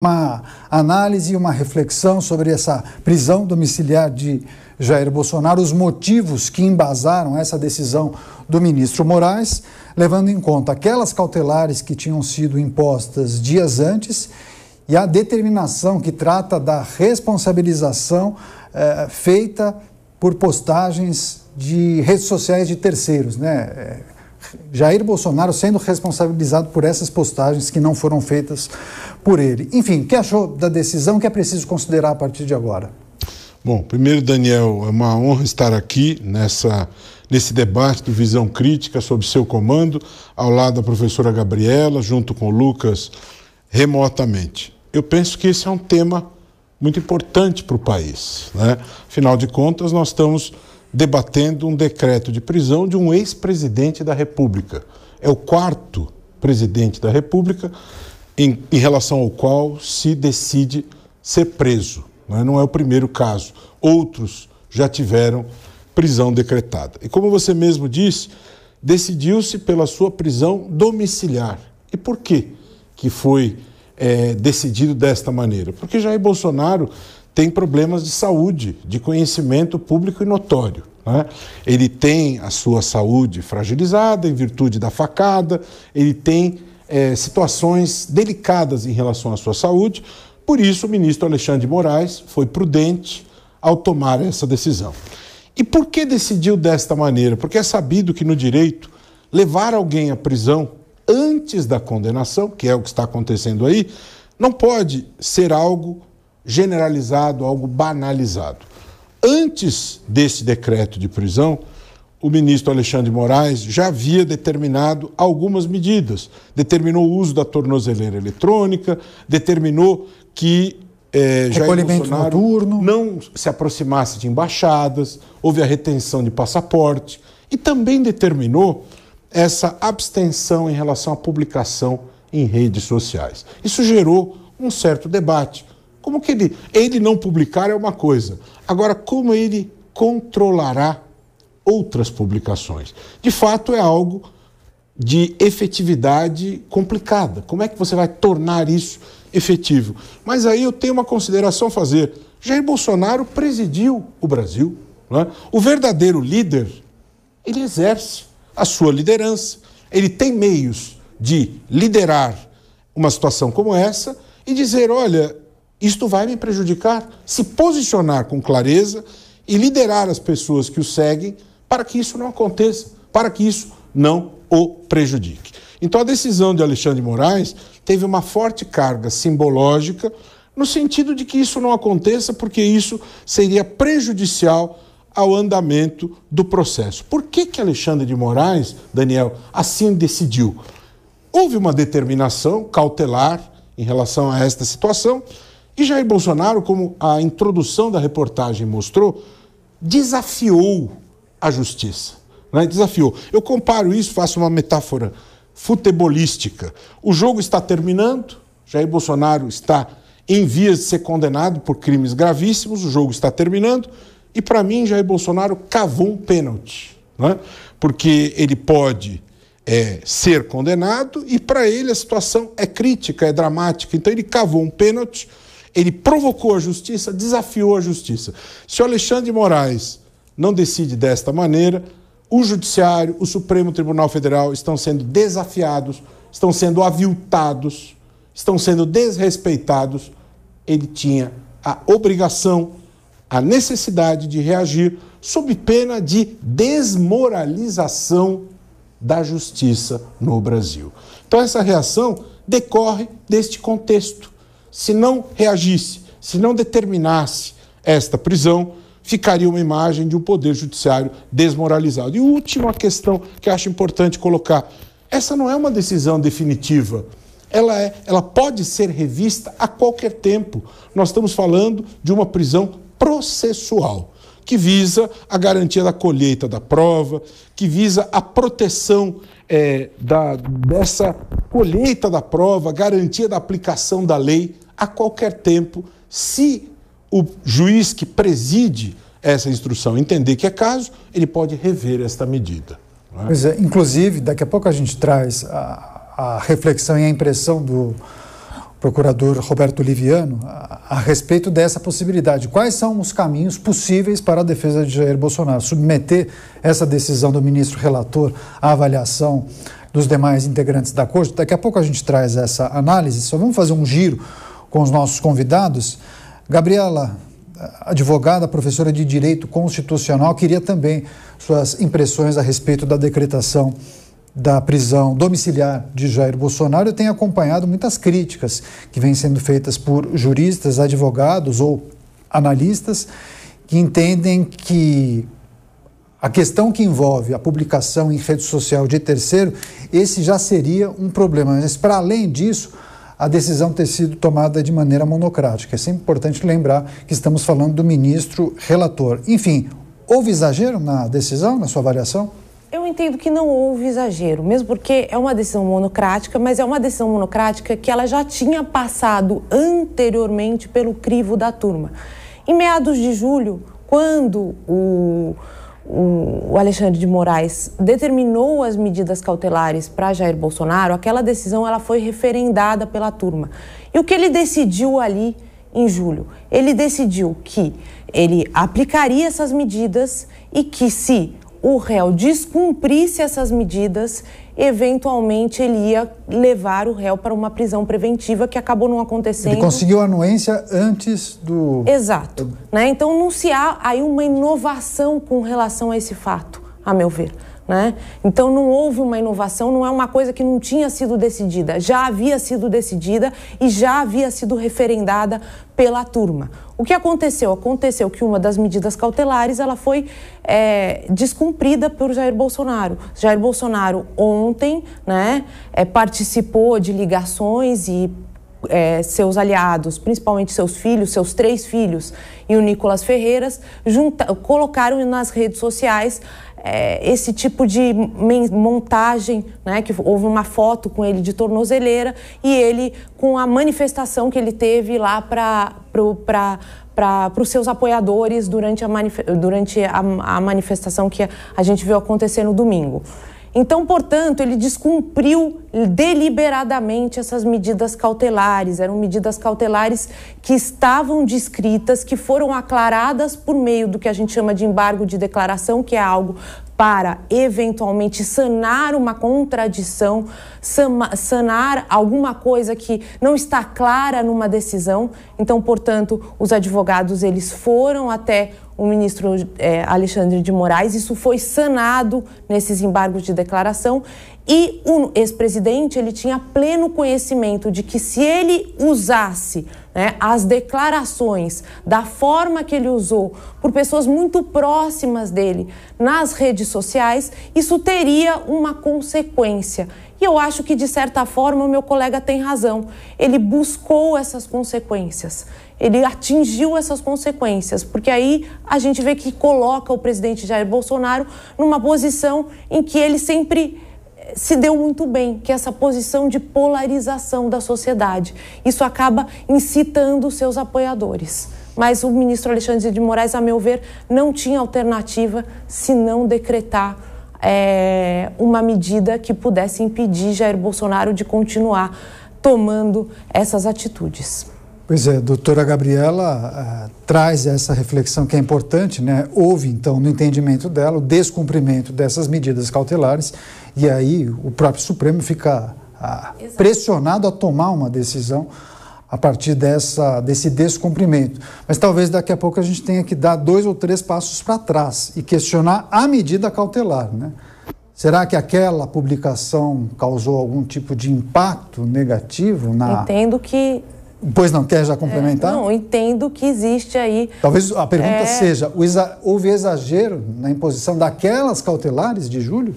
Uma análise e uma reflexão sobre essa prisão domiciliar de Jair Bolsonaro, os motivos que embasaram essa decisão do ministro Moraes, levando em conta aquelas cautelares que tinham sido impostas dias antes e a determinação que trata da responsabilização feita por postagens de redes sociais de terceiros, né? Jair Bolsonaro sendo responsabilizado por essas postagens que não foram feitas por ele. Enfim, o que achou da decisão que é preciso considerar a partir de agora? Bom, primeiro, Daniel, é uma honra estar aqui nesse debate do Visão Crítica sob seu comando, ao lado da professora Gabriela, junto com o Lucas, remotamente. Eu penso que esse é um tema muito importante para o país, né? Afinal de contas, nós estamos debatendo um decreto de prisão de um ex-presidente da República. É o quarto presidente da República em relação ao qual se decide ser preso. Não é o primeiro caso. Outros já tiveram prisão decretada. E como você mesmo disse, decidiu-se pela sua prisão domiciliar. E por quê que foi decidido desta maneira? Porque Jair Bolsonaro tem problemas de saúde, de conhecimento público e notório, né? Ele tem a sua saúde fragilizada em virtude da facada, ele tem situações delicadas em relação à sua saúde, por isso o ministro Alexandre de Moraes foi prudente ao tomar essa decisão. E por que decidiu desta maneira? Porque é sabido que no direito, levar alguém à prisão antes da condenação, que é o que está acontecendo aí, não pode ser algo generalizado, algo banalizado. Antes desse decreto de prisão, o ministro Alexandre de Moraes já havia determinado algumas medidas. Determinou o uso da tornozeleira eletrônica, determinou que Jair Bolsonaro noturno não se aproximasse de embaixadas, houve a retenção de passaporte e também determinou essa abstenção em relação à publicação em redes sociais. Isso gerou um certo debate. Como que ele não publicar é uma coisa. Agora, como ele controlará outras publicações? De fato, é algo de efetividade complicada. Como é que você vai tornar isso efetivo? Mas aí eu tenho uma consideração a fazer. Jair Bolsonaro presidiu o Brasil, né? O verdadeiro líder, ele exerce a sua liderança. Ele tem meios de liderar uma situação como essa e dizer, olha, isto vai me prejudicar, se posicionar com clareza e liderar as pessoas que o seguem para que isso não aconteça, para que isso não o prejudique. Então a decisão de Alexandre de Moraes teve uma forte carga simbológica no sentido de que isso não aconteça porque isso seria prejudicial ao andamento do processo. Por que Alexandre de Moraes, Daniel, assim decidiu? Houve uma determinação cautelar em relação a esta situação e Jair Bolsonaro, como a introdução da reportagem mostrou, desafiou a justiça, né? Desafiou. Eu comparo isso, faço uma metáfora futebolística. O jogo está terminando, Jair Bolsonaro está em vias de ser condenado por crimes gravíssimos, o jogo está terminando, e para mim Jair Bolsonaro cavou um pênalti, né? Porque ele pode ser condenado e para ele a situação é crítica, é dramática, então ele cavou um pênalti. Ele provocou a justiça, desafiou a justiça. Se o Alexandre de Moraes não decide desta maneira, o Judiciário, o Supremo Tribunal Federal estão sendo desafiados, estão sendo aviltados, estão sendo desrespeitados. Ele tinha a obrigação, a necessidade de reagir sob pena de desmoralização da justiça no Brasil. Então essa reação decorre deste contexto. Se não reagisse, se não determinasse esta prisão, ficaria uma imagem de um poder judiciário desmoralizado. E última questão que acho importante colocar, essa não é uma decisão definitiva, ela pode ser revista a qualquer tempo. Nós estamos falando de uma prisão processual, que visa a garantia da colheita da prova, que visa a proteção dessa colheita da prova, garantia da aplicação da lei a qualquer tempo, se o juiz que preside essa instrução entender que é caso, ele pode rever esta medida. Não é? Pois é, inclusive, daqui a pouco a gente traz a reflexão e a impressão do procurador Roberto Liviano, a respeito dessa possibilidade. Quais são os caminhos possíveis para a defesa de Jair Bolsonaro? Submeter essa decisão do ministro relator à avaliação dos demais integrantes da corte? Daqui a pouco a gente traz essa análise. Só vamos fazer um giro com os nossos convidados. Gabriela, advogada, professora de Direito Constitucional, queria também suas impressões a respeito da decretação da prisão domiciliar de Jair Bolsonaro. Eu tenho acompanhado muitas críticas que vêm sendo feitas por juristas, advogados ou analistas que entendem que a questão que envolve a publicação em rede social de terceiro, esse já seria um problema. Mas, para além disso, a decisão ter sido tomada de maneira monocrática. É sempre importante lembrar que estamos falando do ministro relator. Enfim, houve exagero na decisão, na sua avaliação? Eu entendo que não houve exagero, mesmo porque é uma decisão monocrática, mas é uma decisão monocrática que ela já tinha passado anteriormente pelo crivo da turma. Em meados de julho, quando o Alexandre de Moraes determinou as medidas cautelares para Jair Bolsonaro, aquela decisão ela foi referendada pela turma. E o que ele decidiu ali em julho? Ele decidiu que ele aplicaria essas medidas e que, se o réu descumprisse essas medidas, eventualmente ele ia levar o réu para uma prisão preventiva, que acabou não acontecendo. Ele conseguiu a anuência antes do... Exato. Né? Então não se há aí uma inovação com relação a esse fato, a meu ver. Né? Então não houve uma inovação, não é uma coisa que não tinha sido decidida, já havia sido decidida e já havia sido referendada pela turma. O que aconteceu? Aconteceu que uma das medidas cautelares ela foi descumprida por Jair Bolsonaro. Jair Bolsonaro ontem, né, participou de ligações e seus aliados, principalmente seus filhos, seus 3 filhos e o Nicolas Ferreiras, colocaram nas redes sociais esse tipo de montagem, né, que houve uma foto com ele de tornozeleira e ele com a manifestação que ele teve lá para os seus apoiadores durante a manifestação que a gente viu acontecer no domingo. Então, portanto, ele descumpriu deliberadamente essas medidas cautelares. Eram medidas cautelares que estavam descritas, que foram aclaradas por meio do que a gente chama de embargo de declaração, que é algo para, eventualmente, sanar uma contradição, sanar alguma coisa que não está clara numa decisão. Então, portanto, os advogados, eles foram até o ministro Alexandre de Moraes, isso foi sanado nesses embargos de declaração e o ex-presidente, ele tinha pleno conhecimento de que, se ele usasse, né, as declarações da forma que ele usou por pessoas muito próximas dele nas redes sociais, isso teria uma consequência. E eu acho que, de certa forma, o meu colega tem razão. Ele buscou essas consequências. Ele atingiu essas consequências, porque aí a gente vê que coloca o presidente Jair Bolsonaro numa posição em que ele sempre se deu muito bem, que é essa posição de polarização da sociedade. Isso acaba incitando os seus apoiadores. Mas o ministro Alexandre de Moraes, a meu ver, não tinha alternativa senão decretar uma medida que pudesse impedir Jair Bolsonaro de continuar tomando essas atitudes. Pois é, a doutora Gabriela traz essa reflexão que é importante, né? Houve, então, no entendimento dela, o descumprimento dessas medidas cautelares e aí o próprio Supremo fica pressionado a tomar uma decisão a partir desse descumprimento. Mas talvez daqui a pouco a gente tenha que dar 2 ou 3 passos para trás e questionar a medida cautelar, né? Será que aquela publicação causou algum tipo de impacto negativo na... Entendo que... Pois não, quer já complementar? Não, entendo que existe aí... Talvez a pergunta seja, houve exagero na imposição daquelas cautelares de julho?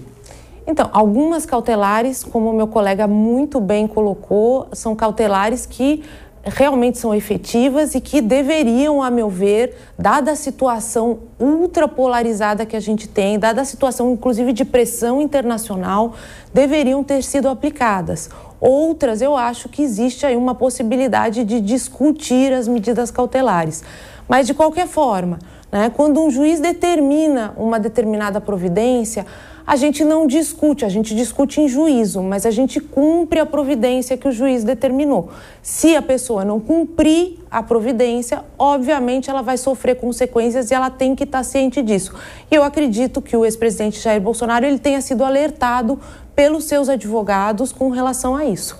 Então, algumas cautelares, como o meu colega muito bem colocou, são cautelares que realmente são efetivas e que deveriam, a meu ver, dada a situação ultrapolarizada que a gente tem, dada a situação, inclusive, de pressão internacional, deveriam ter sido aplicadas. Outras, eu acho que existe aí uma possibilidade de discutir as medidas cautelares. Mas, de qualquer forma, né, quando um juiz determina uma determinada providência, a gente não discute, a gente discute em juízo, mas a gente cumpre a providência que o juiz determinou. Se a pessoa não cumprir a providência, obviamente ela vai sofrer consequências e ela tem que estar ciente disso. E eu acredito que o ex-presidente Jair Bolsonaro ele tenha sido alertado pelos seus advogados com relação a isso.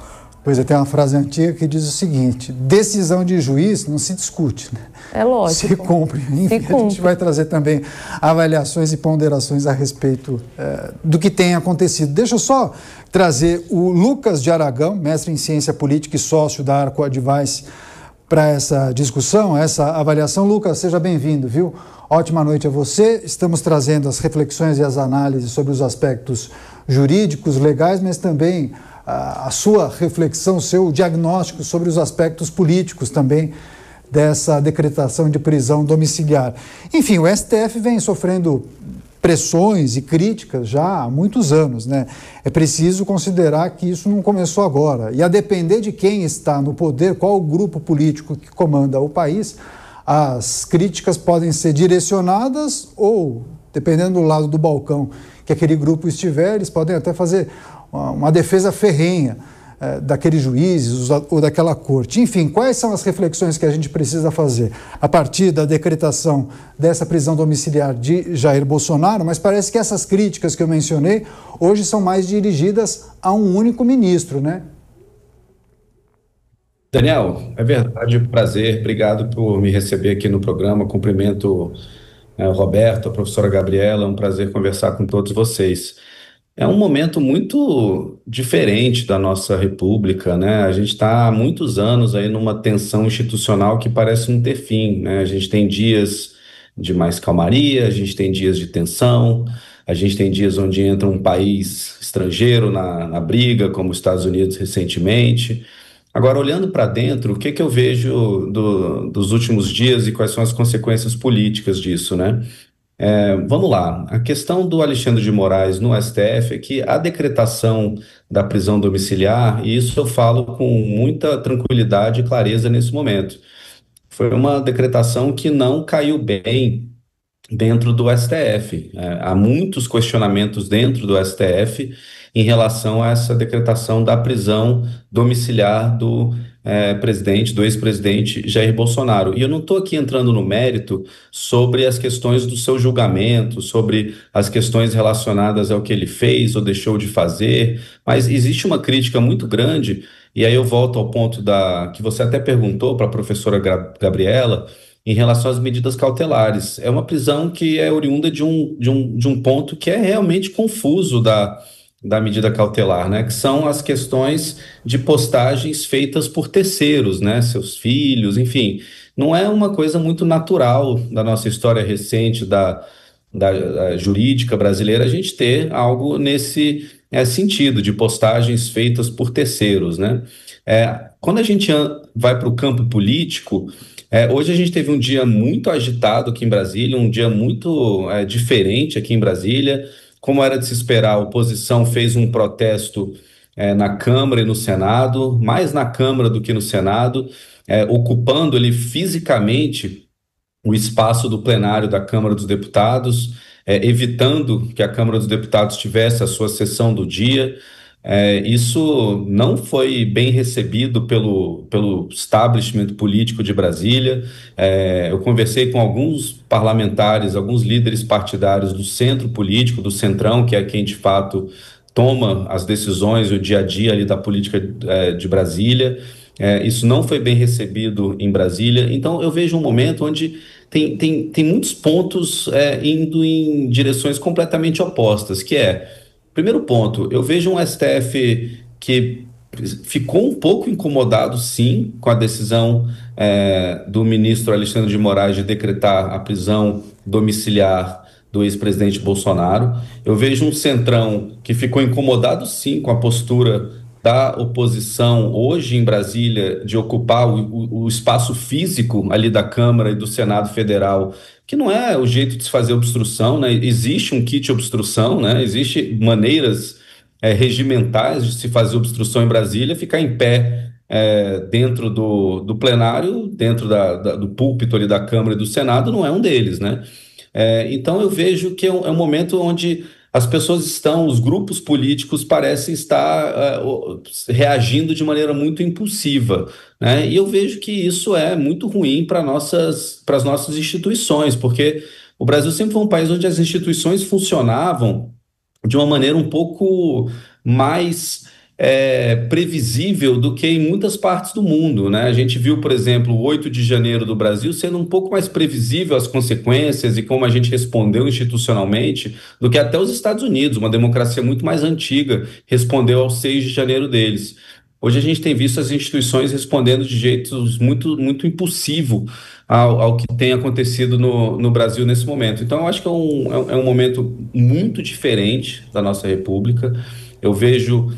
Pois é, tem uma frase antiga que diz o seguinte: decisão de juiz não se discute, né? É lógico. Se cumpre. Enfim, a gente vai trazer também avaliações e ponderações a respeito do que tem acontecido. Deixa eu só trazer o Lucas de Aragão, mestre em ciência política e sócio da Arco Advice, para essa discussão, essa avaliação. Lucas, seja bem-vindo, viu? Ótima noite a você. Estamos trazendo as reflexões e as análises sobre os aspectos jurídicos, legais, mas também a sua reflexão, o seu diagnóstico sobre os aspectos políticos também dessa decretação de prisão domiciliar. Enfim, o STF vem sofrendo pressões e críticas já há muitos anos, né? É preciso considerar que isso não começou agora. E a depender de quem está no poder, qual o grupo político que comanda o país, as críticas podem ser direcionadas ou, dependendo do lado do balcão que aquele grupo estiver, eles podem até fazer uma defesa ferrenha daqueles juízes ou daquela corte. Enfim, quais são as reflexões que a gente precisa fazer a partir da decretação dessa prisão domiciliar de Jair Bolsonaro? Mas parece que essas críticas que eu mencionei hoje são mais dirigidas a um único ministro, né? Daniel, é verdade, prazer, obrigado por me receber aqui no programa, cumprimento o Roberto, a professora Gabriela, é um prazer conversar com todos vocês. É um momento muito diferente da nossa república, né? A gente está há muitos anos aí numa tensão institucional que parece não ter fim, né? A gente tem dias de mais calmaria, a gente tem dias de tensão, a gente tem dias onde entra um país estrangeiro na briga, como os Estados Unidos recentemente. Agora, olhando para dentro, o que eu vejo dos últimos dias e quais são as consequências políticas disso, né? Vamos lá, a questão do Alexandre de Moraes no STF é que a decretação da prisão domiciliar, e isso eu falo com muita tranquilidade e clareza nesse momento, foi uma decretação que não caiu bem dentro do STF. Há muitos questionamentos dentro do STF em relação a essa decretação da prisão domiciliar do ex-presidente Jair Bolsonaro. E eu não estou aqui entrando no mérito sobre as questões do seu julgamento, sobre as questões relacionadas ao que ele fez ou deixou de fazer, mas existe uma crítica muito grande, e aí eu volto ao ponto que você até perguntou para a professora Gabriela, em relação às medidas cautelares. É uma prisão que é oriunda de um ponto que é realmente confuso da medida cautelar, né? Que são as questões de postagens feitas por terceiros, né? Seus filhos, enfim. Não é uma coisa muito natural da nossa história recente, da jurídica brasileira, a gente ter algo nesse sentido, de postagens feitas por terceiros, né? Quando a gente vai para o campo político, hoje a gente teve um dia muito agitado aqui em Brasília, um dia muito diferente aqui em Brasília. Como era de se esperar, a oposição fez um protesto na Câmara e no Senado, mais na Câmara do que no Senado, ocupando ali fisicamente o espaço do plenário da Câmara dos Deputados, evitando que a Câmara dos Deputados tivesse a sua sessão do dia. Isso não foi bem recebido pelo establishment político de Brasília. Eu conversei com alguns parlamentares, alguns líderes partidários do centro político, do Centrão, que é quem de fato toma as decisões, o dia a dia ali da política de Brasília. Isso não foi bem recebido em Brasília. Então eu vejo um momento onde tem muitos pontos indo em direções completamente opostas, que primeiro ponto, eu vejo um STF que ficou um pouco incomodado, sim, com a decisão do ministro Alexandre de Moraes de decretar a prisão domiciliar do ex-presidente Bolsonaro. Eu vejo um Centrão que ficou incomodado, sim, com a postura da oposição hoje em Brasília de ocupar o espaço físico ali da Câmara e do Senado Federal, que não é o jeito de se fazer obstrução, né? Existe um kit obstrução, né? Existem maneiras regimentais de se fazer obstrução em Brasília, ficar em pé dentro do plenário, dentro do púlpito ali da Câmara e do Senado, não é um deles, né? Então eu vejo que é um momento onde as pessoas os grupos políticos parecem estar reagindo de maneira muito impulsiva, né? E eu vejo que isso é muito ruim para as nossas instituições, porque o Brasil sempre foi um país onde as instituições funcionavam de uma maneira um pouco mais previsível do que em muitas partes do mundo, né? A gente viu, por exemplo, o 8 de janeiro do Brasil sendo um pouco mais previsível as consequências e como a gente respondeu institucionalmente do que até os Estados Unidos, uma democracia muito mais antiga, respondeu ao 6 de janeiro deles. Hoje a gente tem visto as instituições respondendo de jeitos muito, muito impulsivo ao que tem acontecido no Brasil nesse momento. Então, eu acho que é um momento muito diferente da nossa República. Eu vejo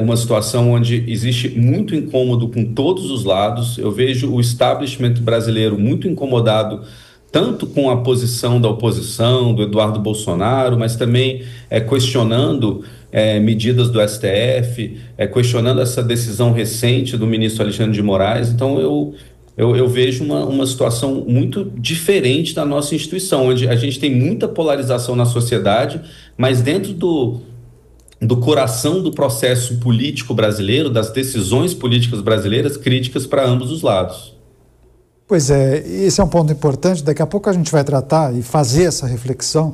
uma situação onde existe muito incômodo com todos os lados. Eu vejo o establishment brasileiro muito incomodado, tanto com a posição da oposição, do Eduardo Bolsonaro, mas também questionando medidas do STF, questionando essa decisão recente do ministro Alexandre de Moraes. Então, eu vejo uma situação muito diferente da nossa instituição, onde a gente tem muita polarização na sociedade, mas dentro do coração do processo político brasileiro, das decisões políticas brasileiras, críticas para ambos os lados. Pois é, esse é um ponto importante. Daqui a pouco a gente vai tratar e fazer essa reflexão